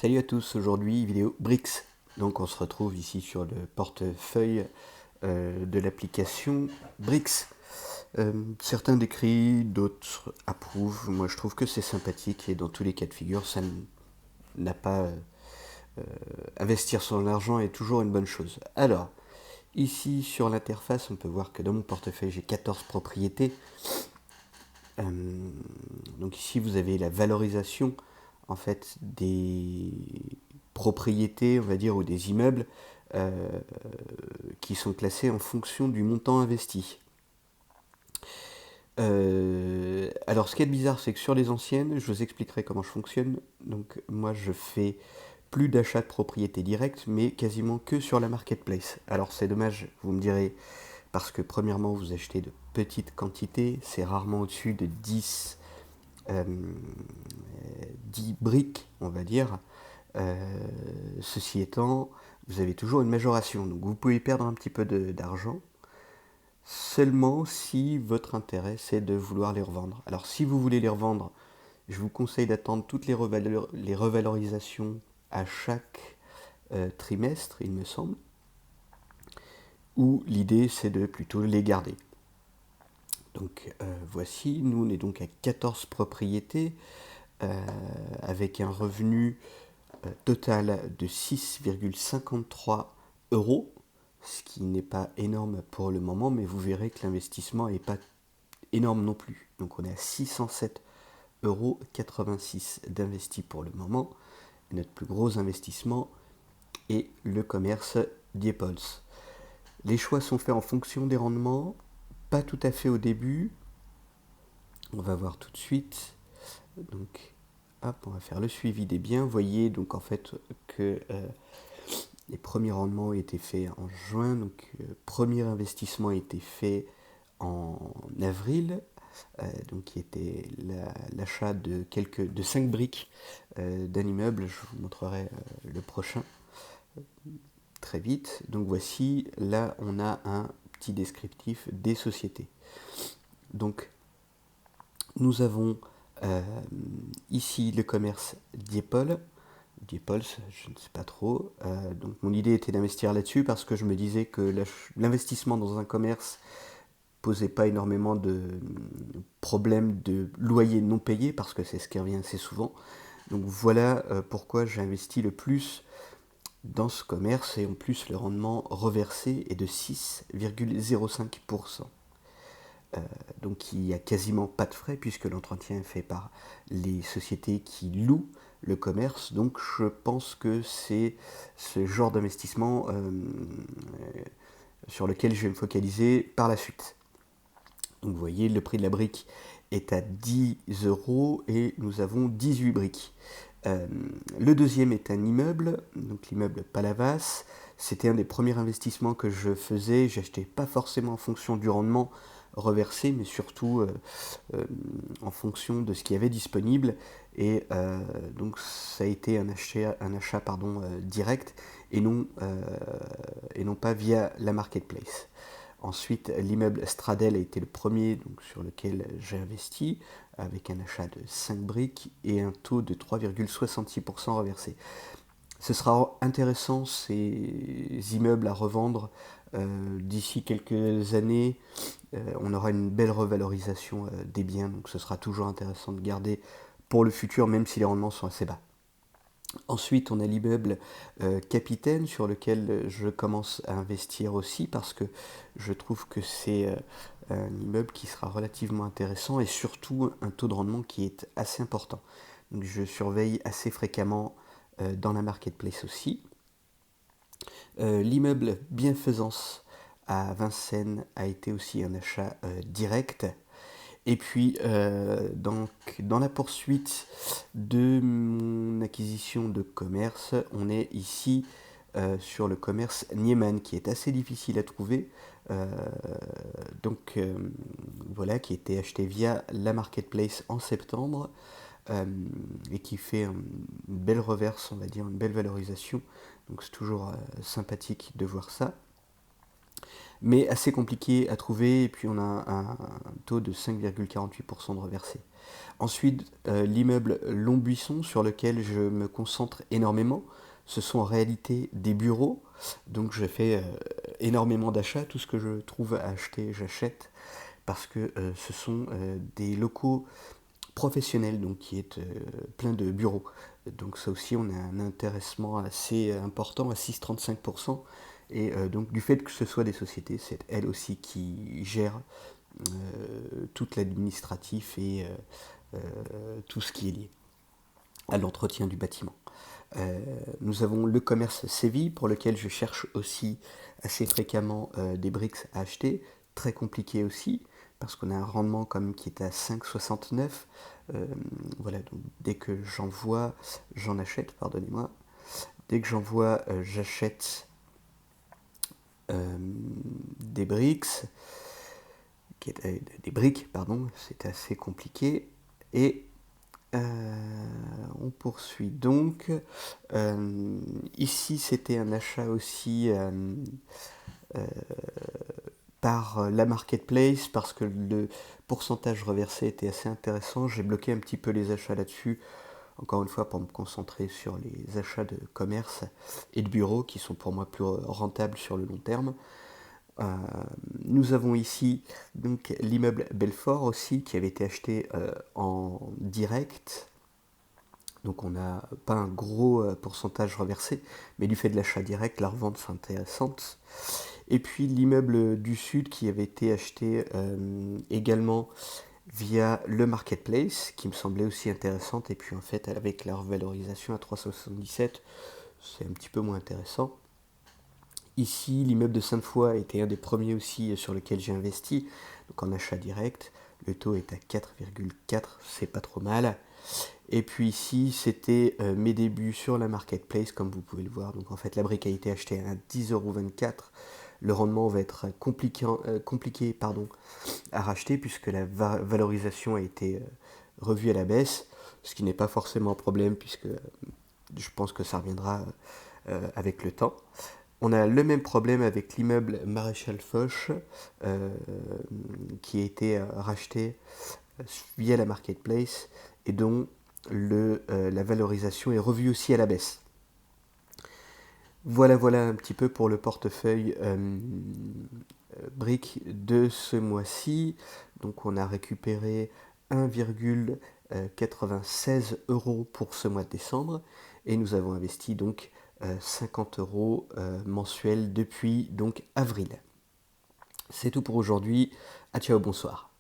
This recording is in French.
Salut à tous, aujourd'hui vidéo Brix. Donc on se retrouve ici sur le portefeuille de l'application Brix. Certains décrient, d'autres approuvent. Moi je trouve que c'est sympathique et dans tous les cas de figure, ça n'a pas investir son argent est toujours une bonne chose. Alors, ici sur l'interface, on peut voir que dans mon portefeuille j'ai 14 propriétés. Donc ici vous avez la valorisation en fait des propriétés, on va dire, ou des immeubles qui sont classés en fonction du montant investi. Alors ce qui est bizarre, c'est que sur les anciennes, je vous expliquerai comment je fonctionne. Donc moi je fais plus d'achats de propriétés directes, mais quasiment que sur la marketplace. Alors c'est dommage, vous me direz, parce que premièrement vous achetez de petites quantités, c'est rarement au-dessus de 10 briques, on va dire. Ceci étant, vous avez toujours une majoration, donc vous pouvez perdre un petit peu d'argent, seulement si votre intérêt c'est de vouloir les revendre. Alors si vous voulez les revendre, je vous conseille d'attendre toutes les revalorisations à chaque trimestre, il me semble, ou l'idée c'est de plutôt les garder. Donc voici, nous on est donc à 14 propriétés, avec un revenu total de 6,53 euros, ce qui n'est pas énorme pour le moment, mais vous verrez que l'investissement n'est pas énorme non plus. Donc on est à 607,86 € d'investi pour le moment. Et notre plus gros investissement est le commerce Diepholz. Les choix sont faits en fonction des rendements, pas tout à fait au début. On va voir tout de suite. Donc, hop, on va faire le suivi des biens. Vous voyez donc en fait que les premiers rendements ont été faits en juin. Donc, premier investissement a été fait en avril. Donc qui était l'achat de 5 briques d'un immeuble. Je vous montrerai le prochain très vite. Donc voici, là on a un petit descriptif des sociétés. Donc nous avons ici le commerce Diepholz, je ne sais pas trop. Donc mon idée était d'investir là-dessus parce que je me disais que l'investissement dans un commerce posait pas énormément de problèmes de loyer non payé, parce que c'est ce qui revient assez souvent. Donc voilà pourquoi j'ai investi le plus dans ce commerce, et en plus le rendement reversé est de 6,05%. Donc il n'y a quasiment pas de frais puisque l'entretien est fait par les sociétés qui louent le commerce. Donc je pense que c'est ce genre d'investissement sur lequel je vais me focaliser par la suite. Donc vous voyez, le prix de la brique est à 10 € et nous avons 18 briques. Le deuxième est un immeuble, donc l'immeuble Palavas. C'était un des premiers investissements que je faisais. J'achetais pas forcément en fonction du rendement reversé, mais surtout en fonction de ce qu'il y avait disponible. Et donc ça a été un achat direct et non pas via la marketplace. Ensuite, l'immeuble Stradel a été le premier donc, sur lequel j'ai investi, avec un achat de 5 briques et un taux de 3,66% reversé. Ce sera intéressant, ces immeubles à revendre d'ici quelques années. On aura une belle revalorisation des biens, donc ce sera toujours intéressant de garder pour le futur, même si les rendements sont assez bas. Ensuite, on a l'immeuble Capitaine, sur lequel je commence à investir aussi parce que je trouve que c'est un immeuble qui sera relativement intéressant et surtout un taux de rendement qui est assez important. Donc, je surveille assez fréquemment dans la marketplace aussi. L'immeuble Bienfaisance à Vincennes a été aussi un achat direct. Et puis, donc, dans la poursuite de mon acquisition de commerce, on est ici sur le commerce Nieman, qui est assez difficile à trouver. Euh, voilà, qui a été acheté via la marketplace en septembre et qui fait une belle reverse, on va dire, une belle valorisation. Donc c'est toujours sympathique de voir ça. mais assez compliqué à trouver, et puis on a un taux de 5,48% de reversé. Ensuite, l'immeuble Longbuisson, sur lequel je me concentre énormément, ce sont en réalité des bureaux, donc je fais énormément d'achats, tout ce que je trouve à acheter, j'achète, parce que ce sont des locaux professionnels, donc qui est plein de bureaux. Donc ça aussi, on a un intéressement assez important à 6,35%. Et donc du fait que ce soit des sociétés, c'est elles aussi qui gèrent tout l'administratif et tout ce qui est lié à l'entretien du bâtiment. Nous avons le commerce Séville, pour lequel je cherche aussi assez fréquemment des briques à acheter. Très compliqué aussi, parce qu'on a un rendement quand même qui est à 5,69. Voilà, donc dès que j'en vois, j'en achète, pardonnez-moi. Dès que j'en vois, j'achète des briques, pardon, c'est assez compliqué. Et on poursuit donc. Ici, c'était un achat aussi par la marketplace, parce que le pourcentage reversé était assez intéressant. J'ai bloqué un petit peu les achats là-dessus, encore une fois pour me concentrer sur les achats de commerce et de bureaux qui sont pour moi plus rentables sur le long terme. Nous avons ici donc l'immeuble Belfort aussi, qui avait été acheté en direct. Donc on n'a pas un gros pourcentage reversé, mais du fait de l'achat direct, la revente c'est intéressante. Et puis l'immeuble du sud qui avait été acheté également via le marketplace, qui me semblait aussi intéressante. Et puis en fait, avec la revalorisation à 3,77, c'est un petit peu moins intéressant. Ici, l'immeuble de Sainte-Foy était un des premiers aussi sur lequel j'ai investi, donc en achat direct. Le taux est à 4,4, c'est pas trop mal. Et puis ici, c'était mes débuts sur la marketplace, comme vous pouvez le voir. Donc en fait, la brique a été achetée à 10,24 €. Le rendement va être compliqué à racheter, puisque la valorisation a été revue à la baisse, ce qui n'est pas forcément un problème, puisque je pense que ça reviendra avec le temps. On a le même problème avec l'immeuble Maréchal Foch, qui a été racheté via la marketplace et dont la valorisation est revue aussi à la baisse. Voilà un petit peu pour le portefeuille briques de ce mois-ci. Donc on a récupéré 1,96 € pour ce mois de décembre, et nous avons investi donc 50 € mensuels depuis donc avril. C'est tout pour aujourd'hui. À ciao, bonsoir.